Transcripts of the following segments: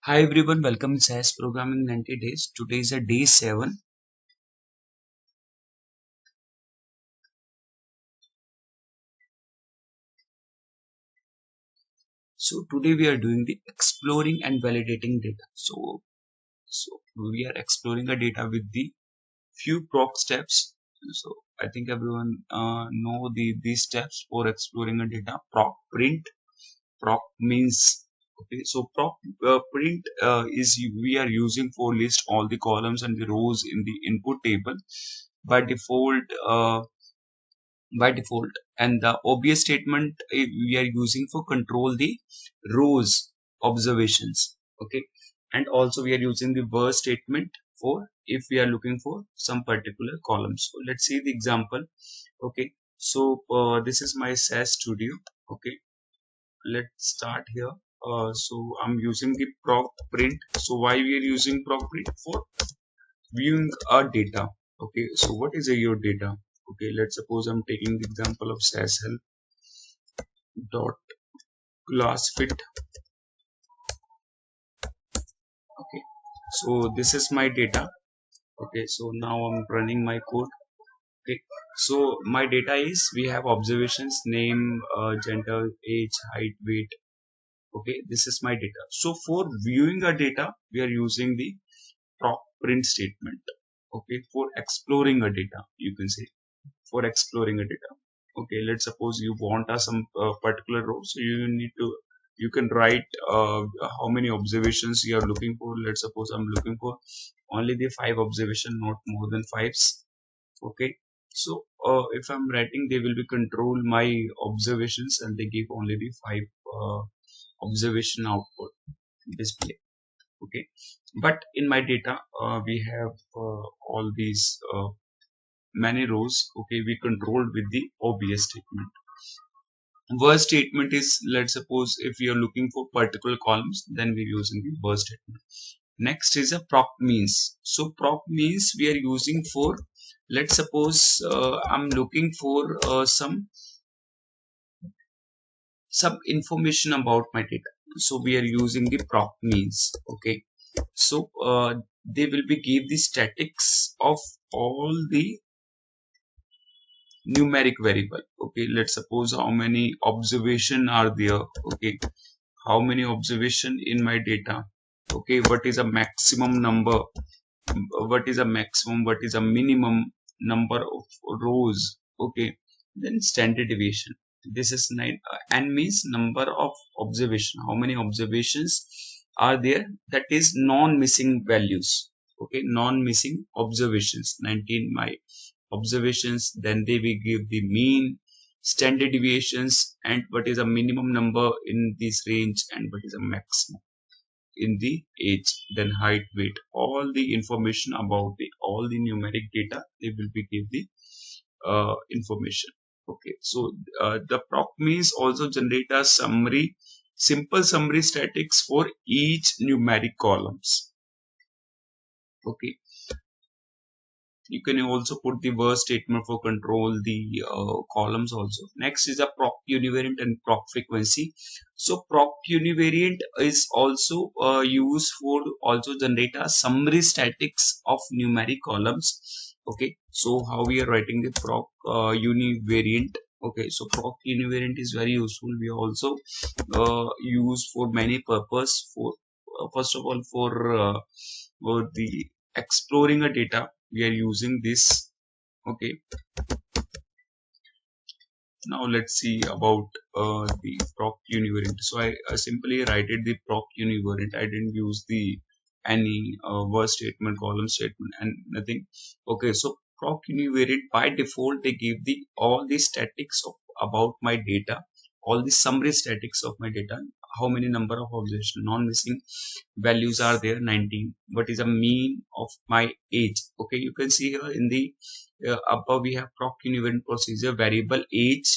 Hi everyone, welcome to SAS Programming 90 Days. Today is a day 7. So today we are doing the exploring and validating data. So we are exploring a data with the few proc steps. So I think everyone know these steps for exploring a data. Proc print. Proc means okay. So proc print we are using for list all the columns and the rows in the input table by default. And the obvious statement we are using for control the rows observations, okay, and also we are using the where statement for if we are looking for some particular columns. So let's see the example. Okay, so this is my SAS studio. Okay, let's start here. So I'm using the proc print. So why we are using proc print? For viewing our data. Okay, so what is your data? Okay, let's suppose I'm taking the example of SAS help dot class fit. Okay, so this is my data. Okay, so now I'm running my code. Okay, so my data is we have observations, name, gender, age, height, weight. Okay, this is my data. So for viewing our data we are using the proc print statement. Okay, for exploring a data you can say, for exploring a data. Okay, let's suppose you want some particular row, so you can write how many observations you are looking for. Let's suppose I'm looking for only the 5 observation, not more than fives. Okay, so if I'm writing, they will be control my observations and they give only the 5 observation output display. Okay, but in my data we have all these many rows. Okay, we controlled with the obvious statement. Where statement is, let's suppose if we are looking for particular columns, then we're using the where statement. Next is a proc means. So proc means we are using for, let's suppose I'm looking for some information about my data. So we are using the proc means. Okay, so they will be give the statics of all the numeric variable. Okay, let's suppose how many observation are there. Okay, how many observation in my data. Okay, what is a maximum number, what is a maximum, what is a minimum number of rows. Okay, then standard deviation. This is 9. N means number of observation, how many observations are there, that is non-missing values. Okay, non-missing observations 19 my observations. Then they will give the mean, standard deviations, and what is a minimum number in this range, and what is a maximum in the age, then height, weight, all the information about the all the numeric data they will be give the information. Okay, so the proc means also generate a summary, simple summary statics for each numeric columns. Okay, you can also put the where statement for control the columns also. Next is a proc univariant and proc frequency. So proc univariant is also used for also generate a summary statics of numeric columns. Okay, so how we are writing the proc univariant. Okay, so proc univariant is very useful. We also use for many purpose. For first of all, for the exploring a data we are using this. Okay, now let's see about the proc univariant. So I simply write it the proc univariant. I didn't use the any word statement, column statement, and nothing. Okay, so proc univariant by default they give the all the statics of about my data, all the summary statics of my data. How many number of observation, non-missing values are there, 19. What is a mean of my age? Okay, you can see here in the above we have proc univariant procedure variable age.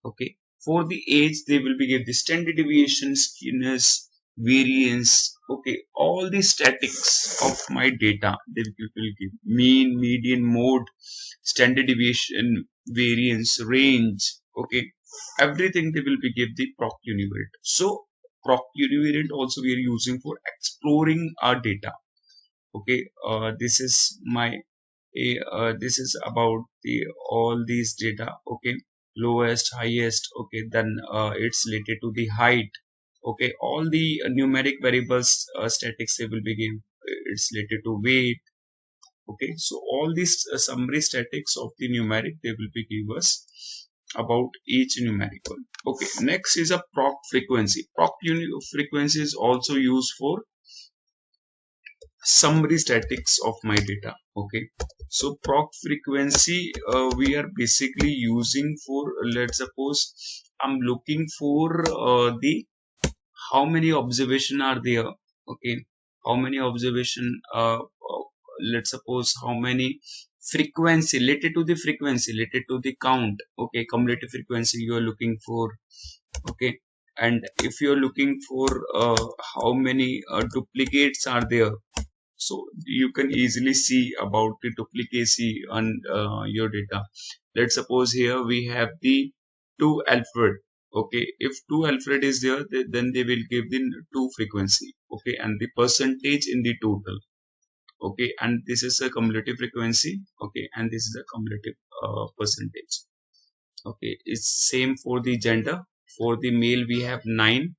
Okay, for the age they will be give the standard deviation, skewness, variance. Okay, all the statics of my data they will give mean, median, mode, standard deviation, variance, range. Okay, everything they will be give the proc univariant. So proc univariant also we are using for exploring our data. Okay, this is my this is about the all these data. Okay, lowest, highest. Okay, then it's related to the height. Okay, all the numeric variables, statics they will be given. It's related to weight. Okay, so all these summary statics of the numeric they will be give us about each numerical. Okay, next is a proc frequency. Frequency is also used for summary statics of my data. Okay, so proc frequency we are basically using for, let's suppose I'm looking for the how many observation are there. Okay, how many observation let's suppose how many frequency related to the frequency related to the count. Okay, cumulative frequency you are looking for. Okay, and if you are looking for how many duplicates are there, so you can easily see about the duplicacy on your data. Let's suppose here we have the 2 Alfred. Okay, if 2 Alfred is there, then they will give the 2 frequency. Okay, and the percentage in the total. Okay, and this is a cumulative frequency. Okay, and this is a cumulative percentage. Okay, it's same for the gender. For the male we have 9,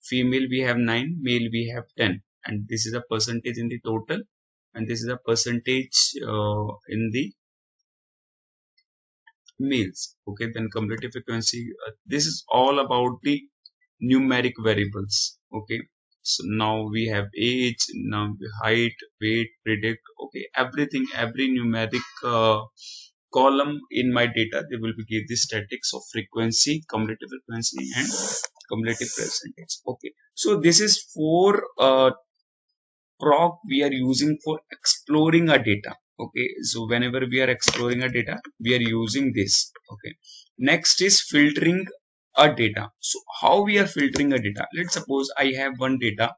female we have 9, male we have 10, and this is a percentage in the total, and this is a percentage in the males. Okay, then cumulative frequency, this is all about the numeric variables. Okay, so now we have age, now height, weight, predict. Okay, everything, every numeric column in my data they will be give the statics of frequency, cumulative frequency, and cumulative percentage. Okay, so this is for proc we are using for exploring our data. Okay, so whenever we are exploring our data we are using this. Okay, next is filtering our data. So how we are filtering a data? Let's suppose I have one data.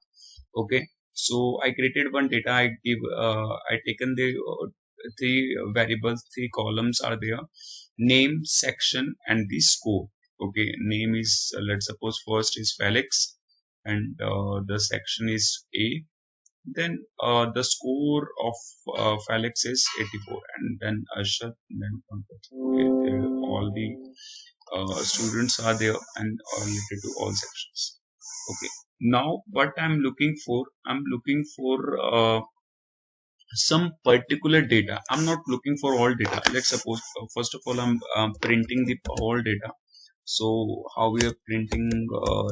Okay, so I created one data. I give I taken the 3 variables, 3 columns are there: name, section, and the score. Okay, name is let's suppose first is Felix, and the section is A. Then the score of Felix is 84, and then Arshad, then Pankaj. Okay, all the students are there and are related to all sections. Okay, now what I'm looking for, I'm looking for some particular data. I'm not looking for all data. Let's suppose first of all I'm printing the whole data. So how we are printing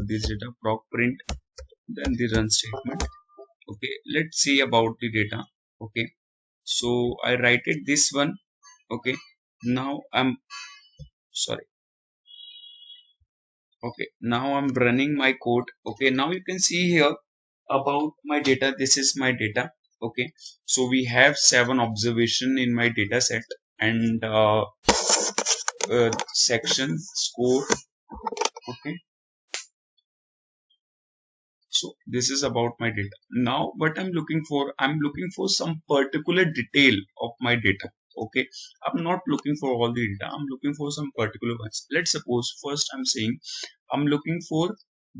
this data? Proc print, then the run statement. Okay, let's see about the data. Okay, so I write it this one. Okay, now I'm sorry. Okay, now I'm running my code. Okay, now you can see here about my data. This is my data. Okay, so we have 7 observation in my data set, and section, score. Okay, so this is about my data. Now what I'm looking for some particular detail of my data. Okay, I'm not looking for all the data, I'm looking for some particular ones. Let's suppose first I'm saying I'm looking for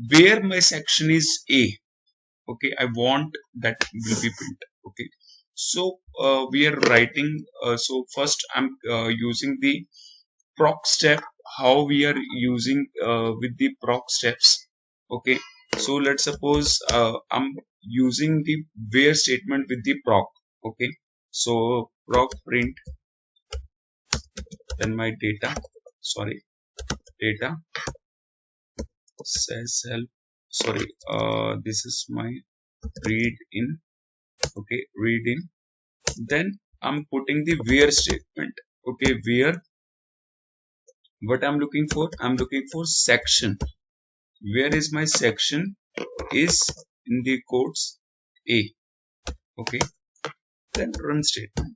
where my section is A. Okay, I want that will be print. Okay, so we are writing so first I'm using the proc step. How we are using with the proc steps. Okay, so let's suppose I'm using the where statement with the proc. Okay, so proc print, then my data, sorry, data says help, sorry, this is my read in. Okay, read in, then I'm putting the where statement. Okay, where, what I'm looking for, I'm looking for section. Where is my section? Is in the quotes A. Okay, then run statement.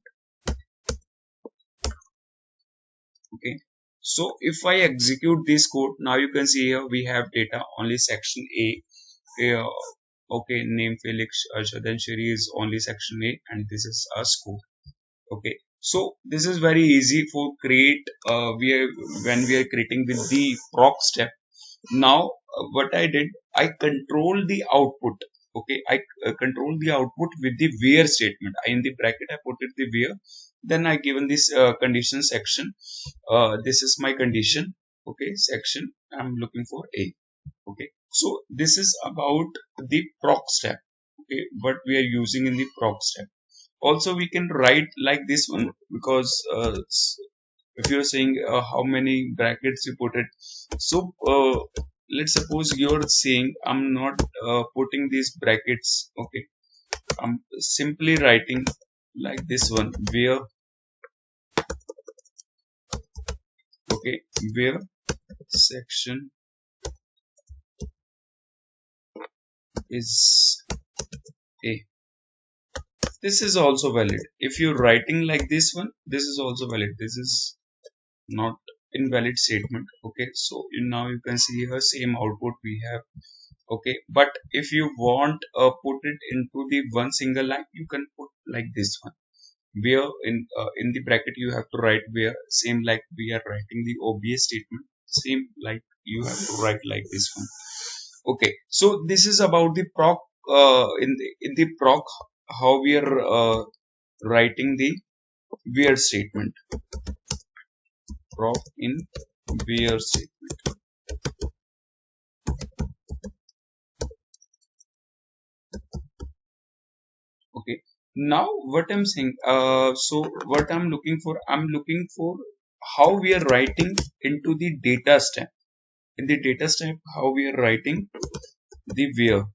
Okay, so if I execute this code, now you can see here we have data only section A. Okay, name Felix, Arshad and Shri is only section A, and this is a score. Okay, so this is very easy for create. When we are creating with the proc step. Now what I did, I control the output. Okay, I control the output with the where statement. In the bracket I put it the where, then I given this condition section. This is my condition. Okay, section, I'm looking for a. Okay, so this is about the proc step. Okay, what we are using in the proc step. Also we can write like this one, because if you're saying how many brackets you put it, so let's suppose you're saying I'm not putting these brackets. Okay, I'm simply writing like this one, where, okay, where section is a. This is also valid. If you're writing like this one, this is also valid. This is not invalid statement. Okay, so now you can see here same output we have. Okay, but if you want put it into the one single line, you can put like this one, where in the bracket you have to write where, same like we are writing the OBS statement, same like you have to write like this one. Okay, so this is about the proc, in the proc, how we are writing the where statement, proc in where statement. Okay, now what I'm saying, so what I'm looking for, I'm looking for how we are writing into the data step. In the data step, how we are writing the where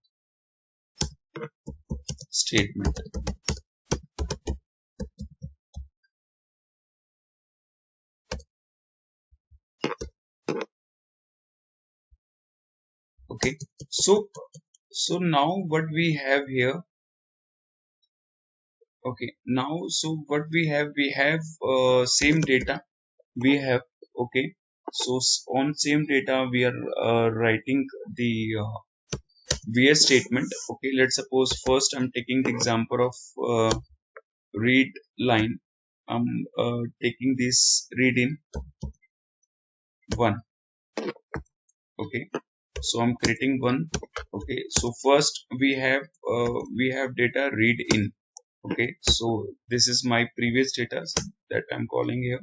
statement. Okay, so now what we have here. Okay, now so what we have same data we have. Okay, so on same data we are writing the where statement. Okay, let's suppose first I'm taking the example of read line. I'm taking this read in 1. Okay, so I'm creating one. Okay, so first we have data read in. Okay, so this is my previous data that I'm calling here,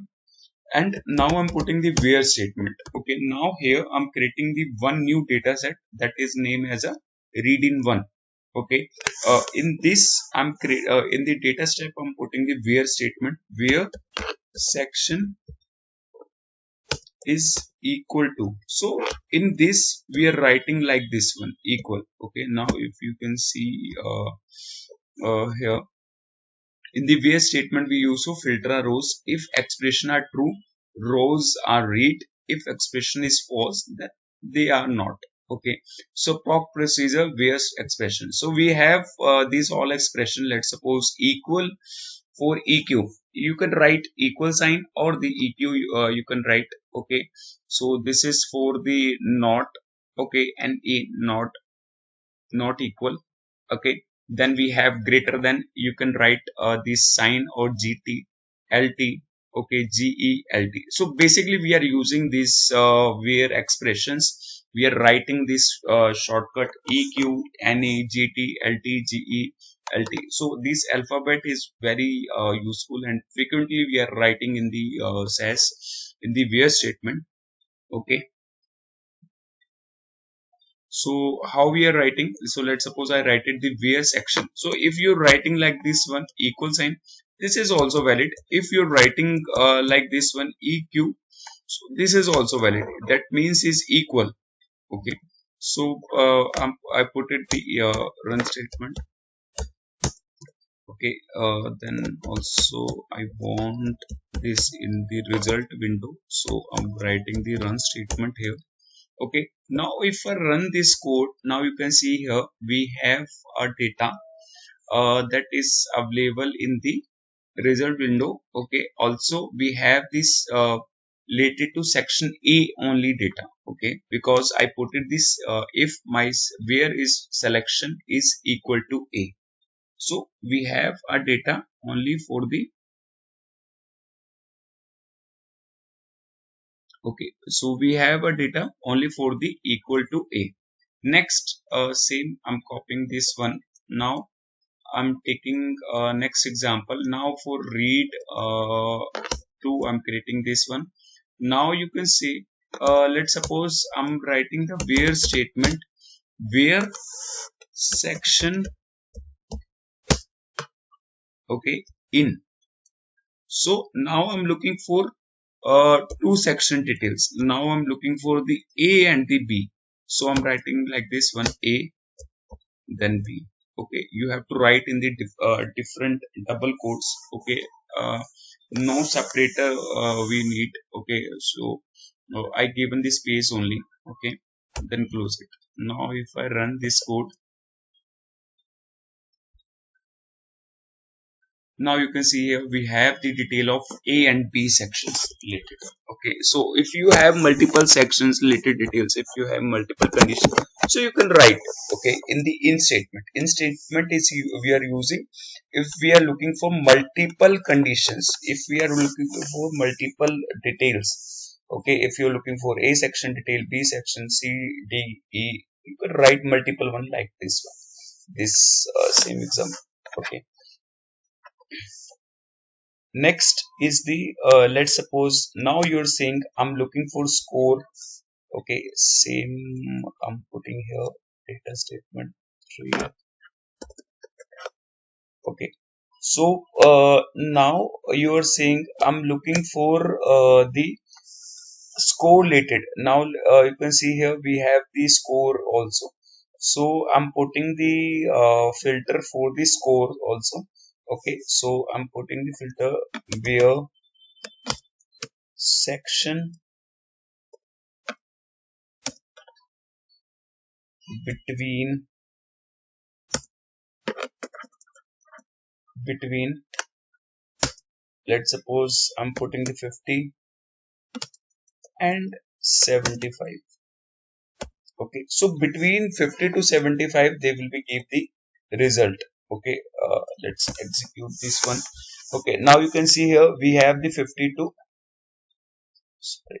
and now I'm putting the where statement. Okay, now here I'm creating the one new data set that is named as a read in 1. Okay, in this in the data step I'm putting the where statement, where section is equal to. So in this we are writing like this one, equal. Okay, now if you can see here in the where statement we use to filter rows. If expression are true, rows are read. If expression is false, then they are not. Okay, so proc procedure where expression. So we have these all expression. Let's suppose equal. For eq you can write equal sign, or the eq you can write. Okay, so this is for the not. Okay, and a not equal. Okay, then we have greater than, you can write this sign, or gt lt. Okay, gelt. So basically we are using these where expressions. We are writing this shortcut eq, na, gt, lt, lt. So this alphabet is very useful, and frequently we are writing in the SAS, in the where statement. Okay, so how we are writing, so let's suppose I write it the where section. So if you're writing like this one, equal sign, this is also valid. If you're writing like this one, eq, so this is also valid. That means is equal. Okay, so I put it the run statement. Okay, then also I want this in the result window, so I'm writing the run statement here. Okay, now if I run this code, now you can see here we have a data that is available in the result window. Okay, also we have this related to section A only data. Okay, because I put it this if my where is selection is equal to A, so we have a data only for the. Okay, so we have a data only for the equal to a. Next, same, I'm copying this one. Now I'm taking next example. Now for read 2, I'm creating this one. Now you can see, let's suppose I'm writing the where statement, where section, okay, in. So now I'm looking for two section details. Now I'm looking for the A and the B. So I'm writing like this one, A, then B. Okay, you have to write in the different double quotes. Okay, no separator we need. Okay, so I given the space only. Okay, then close it. Now if I run this code, now you can see here we have the detail of A and B sections related. Okay, so if you have multiple sections related details, if you have multiple conditions, so you can write, okay, in the in statement. In statement is we are using if we are looking for multiple conditions, if we are looking for multiple details. Okay, if you're looking for A section detail, B section, C, D, E, you can write multiple one like this one. This same example. Okay. Next is the let's suppose now you're saying I'm looking for score. Okay, same, I'm putting here data statement 3. Okay, so now you are saying I'm looking for the score related. Now you can see here we have the score also. So I'm putting the filter for the score also. Okay, so I'm putting the filter where section between let's suppose I'm putting the 50 and 75. Okay, so between 50 to 75 they will be give the result. Okay, let's execute this one. Okay, now you can see here we have the 52, sorry,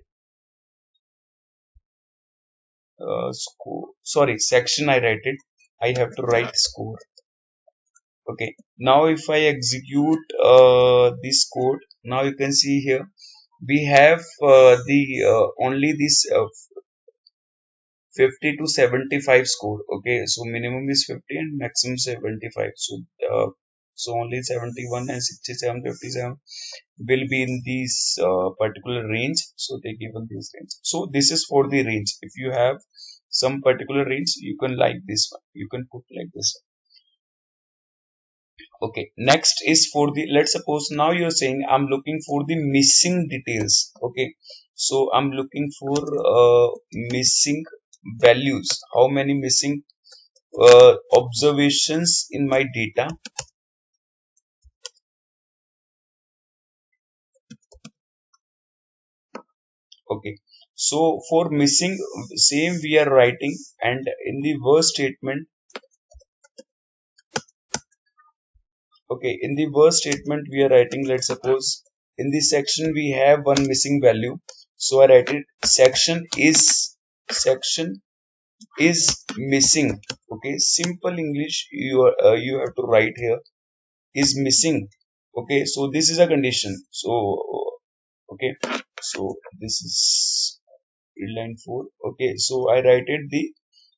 score, sorry, section I write it, I have to write score. Okay, now if I execute this code, now you can see here we have the only this 50 to 75 score. Okay, so minimum is 50 and maximum 75. So so only 71 and 67, 57 will be in this particular range. So they given this range. So this is for the range. If you have some particular range, you can like this one, you can put like this one. Okay, next is for the, let's suppose now you're saying I'm looking for the missing details. Okay, so I'm looking for missing values, how many missing observations in my data. Okay, so for missing, same we are writing, and in the verse statement, okay, in the verse statement we are writing, let's suppose in this section we have one missing value, so I write it section is missing. Okay, simple English you are you have to write here is missing. Okay, so this is a condition. So okay, so this is line 4. Okay, so I write it the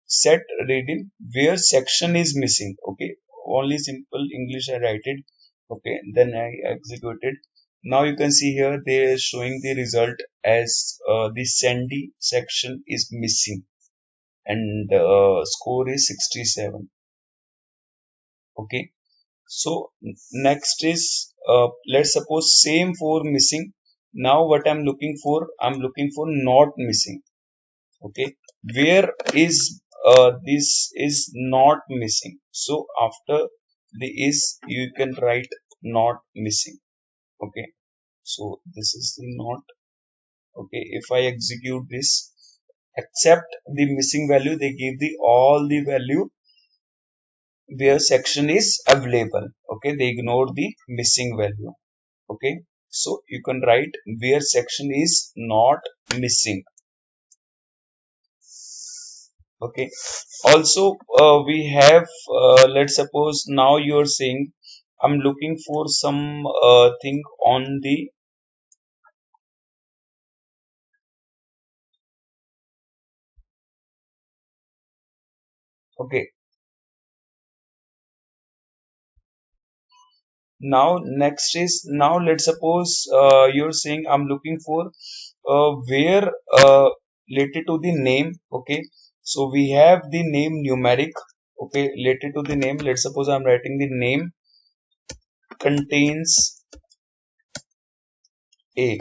set reading where section is missing. Okay, only simple English I write it. Okay, then I execute it. Now you can see here they are showing the result as the Sandy section is missing, and score is 67. Okay, so next is let's suppose same for missing. Now what I'm looking for, I'm looking for not missing. Okay, where is this is not missing, so after the is you can write not missing. Okay, so this is the not. Okay, if I execute this, except the missing value, they give the all the value where section is available. Okay, they ignore the missing value. Okay, So you can write where section is not missing. Okay. Also, we have, let's suppose now you're saying, I'm looking for some thing on the, okay. Now next is, now let's suppose you're saying I'm looking for where related to the name. Okay. So we have the name numeric. Okay. Related to the name, let's suppose I'm writing the name contains A.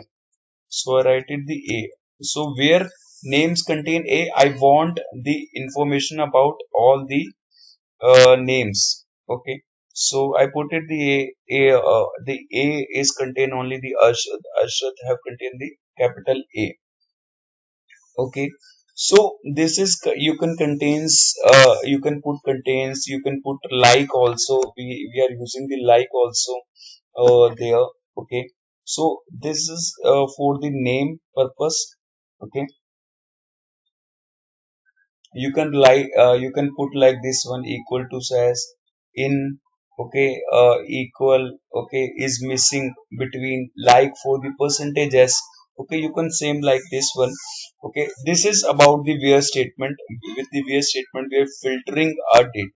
So I write it the A. So where names contain A, I want the information about all the names. Okay. So I put it the the A is contain only the Arshad. Arshad have contained the capital A. Okay. So this is you can contains you can put contains, you can put like also. We are using the like also there. Okay. So this is for the name purpose. Okay. You can like you can put like this one equal to says in. Okay. Equal. Okay, is missing between, like for the percentages. Okay, you can same like this one. Okay, this is about the where statement. With the where statement we are filtering our data.